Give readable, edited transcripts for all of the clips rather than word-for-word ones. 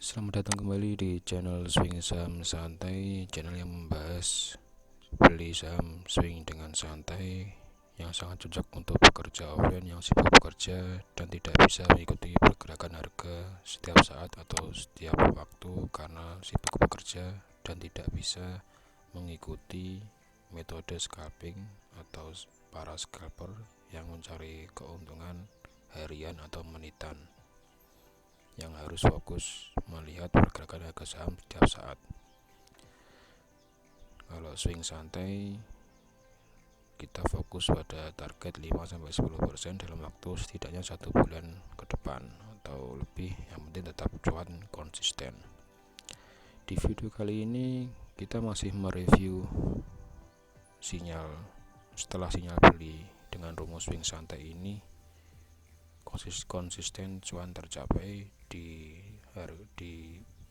Selamat datang kembali di channel Swing Saham Santai, channel yang membahas beli saham swing dengan santai, yang sangat cocok untuk pekerja offline yang sibuk bekerja dan tidak bisa mengikuti pergerakan harga setiap saat atau setiap waktu karena sibuk bekerja dan tidak bisa mengikuti metode scalping atau para scalper yang mencari keuntungan harian atau menitan, yang harus fokus melihat pergerakan harga saham setiap saat. Kalau swing santai, kita fokus pada target 5-10% dalam waktu setidaknya 1 bulan ke depan atau lebih, yang penting tetap cuan konsisten. Di video kali ini kita masih mereview sinyal. Setelah sinyal beli dengan rumus swing santai ini, konsisten cuan tercapai di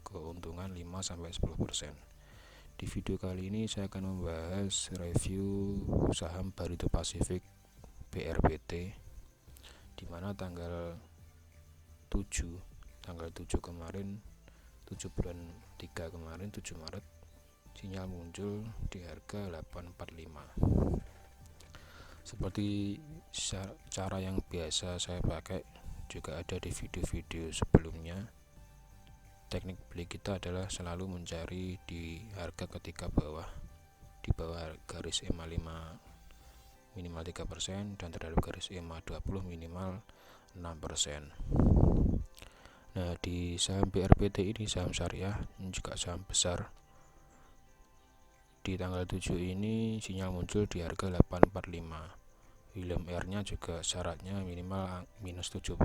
keuntungan 5-10%. Di video kali ini saya akan membahas review saham Barito Pacific BRPT, di mana tanggal 7 kemarin, 7 bulan 3 kemarin, 7 Maret, sinyal muncul di harga 845. Seperti cara yang biasa saya pakai juga ada di video-video sebelumnya, teknik beli kita adalah selalu mencari di harga ketika di bawah garis EMA 5 minimal 3% dan terhadap garis EMA 20 minimal 6%. Nah, di saham BRPT ini saham syariah ini juga saham besar. Di tanggal 7 ini sinyal muncul di harga 845. William R-nya juga syaratnya minimal minus 75.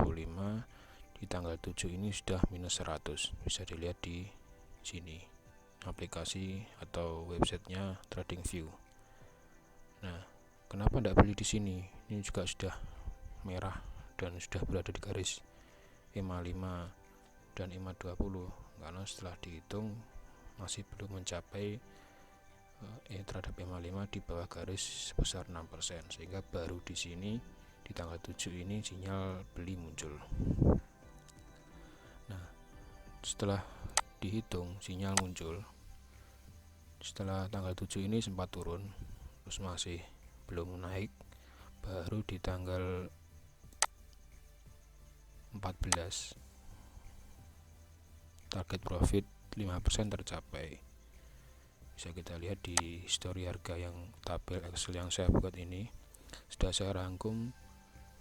Di tanggal 7 ini sudah minus 100. Bisa dilihat di sini aplikasi atau websitenya TradingView. Nah, kenapa tidak beli di sini? Ini juga sudah merah dan sudah berada di garis EMA 5 dan EMA 20, karena setelah dihitung masih belum mencapai terhadap EMA 5 di bawah garis sebesar 6%, sehingga baru di sini di tanggal 7 ini sinyal beli muncul. Nah, setelah dihitung sinyal muncul, setelah tanggal 7 ini sempat turun, terus masih belum naik, baru di tanggal 14 target profit 5% tercapai. Bisa kita lihat di histori harga yang tabel Excel yang saya buat ini. Sudah saya rangkum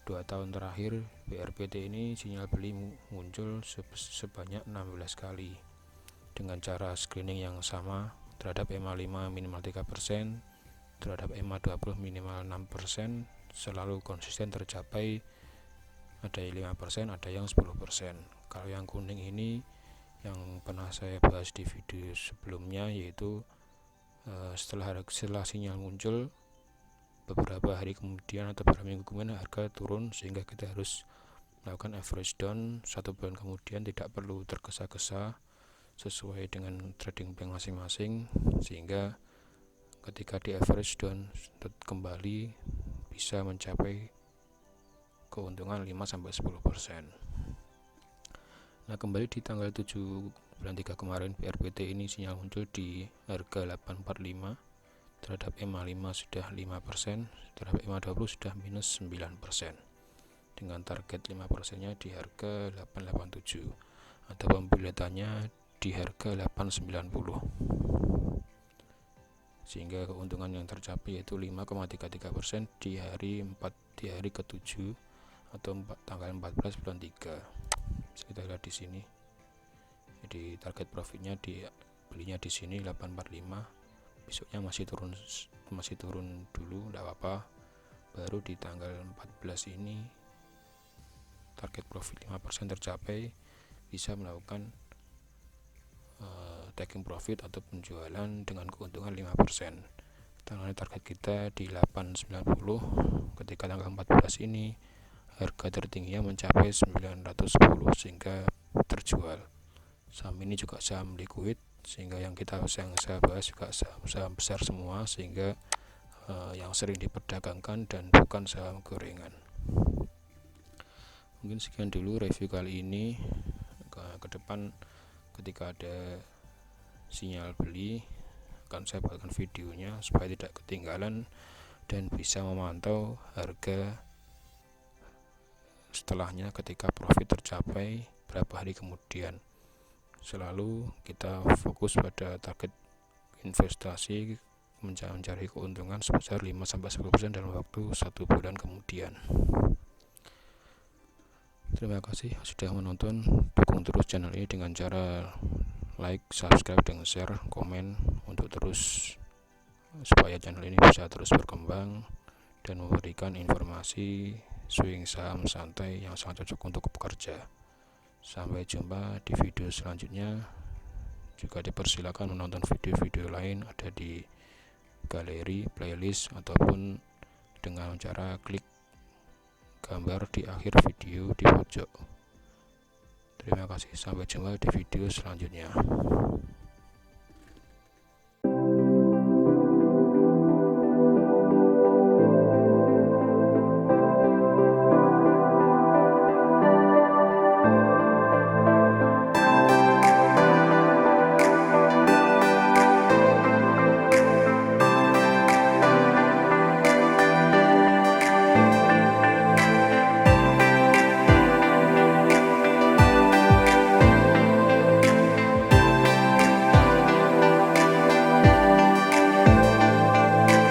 2 tahun terakhir BRPT ini sinyal beli muncul sebanyak 16 kali dengan cara screening yang sama terhadap EMA 5 minimal 3%, terhadap EMA 20 minimal 6%, selalu konsisten tercapai. Ada yang 5%, ada yang 10%. Kalau yang kuning ini yang pernah saya bahas di video sebelumnya, yaitu setelah sinyal muncul beberapa hari kemudian atau beberapa minggu kemudian harga turun, sehingga kita harus melakukan average down 1 bulan kemudian. Tidak perlu tergesa-gesa, sesuai dengan trading plan masing-masing, sehingga ketika di average down kembali bisa mencapai keuntungan 5-10%. Nah, kembali di tanggal 7 bulan 3 kemarin BRPT ini sinyal muncul di harga 845. Terhadap EMA 5 sudah 5%, terhadap EMA 20 sudah minus 9%, dengan target 5%-nya di harga 887. Ada pembeliannya di harga 890, sehingga keuntungan yang tercapai yaitu 5,33% di hari ke-7 atau tanggal 14 bulan 3. Kita lihat di sini. Jadi target profitnya belinya di sini 845. Besoknya masih turun dulu, tidak apa-apa. Baru di tanggal 14 ini target profit 5% tercapai, bisa melakukan taking profit atau penjualan dengan keuntungan 5%. Target kita di 890. Ketika tanggal 14 ini harga tertingginya mencapai 910, sehingga terjual. Saham ini juga saham liquid, sehingga yang saya bahas juga saham besar semua, sehingga yang sering diperdagangkan dan bukan saham gorengan. Mungkin sekian dulu review kali ini. Ke depan ketika ada sinyal beli akan saya buatkan videonya supaya tidak ketinggalan dan bisa memantau harga setelahnya ketika profit tercapai berapa hari kemudian. Selalu kita fokus pada target investasi mencari keuntungan sebesar 5-10% dalam waktu 1 bulan kemudian. Terima kasih sudah menonton. Dukung terus channel ini dengan cara like, subscribe, dan share, komen untuk terus supaya channel ini bisa terus berkembang dan memberikan informasi swing saham santai yang sangat cocok untuk pekerja. Sampai jumpa di video selanjutnya. Juga dipersilakan menonton video-video lain ada di galeri, playlist, ataupun dengan cara klik gambar di akhir video di pojok. Terima kasih, sampai jumpa di video selanjutnya.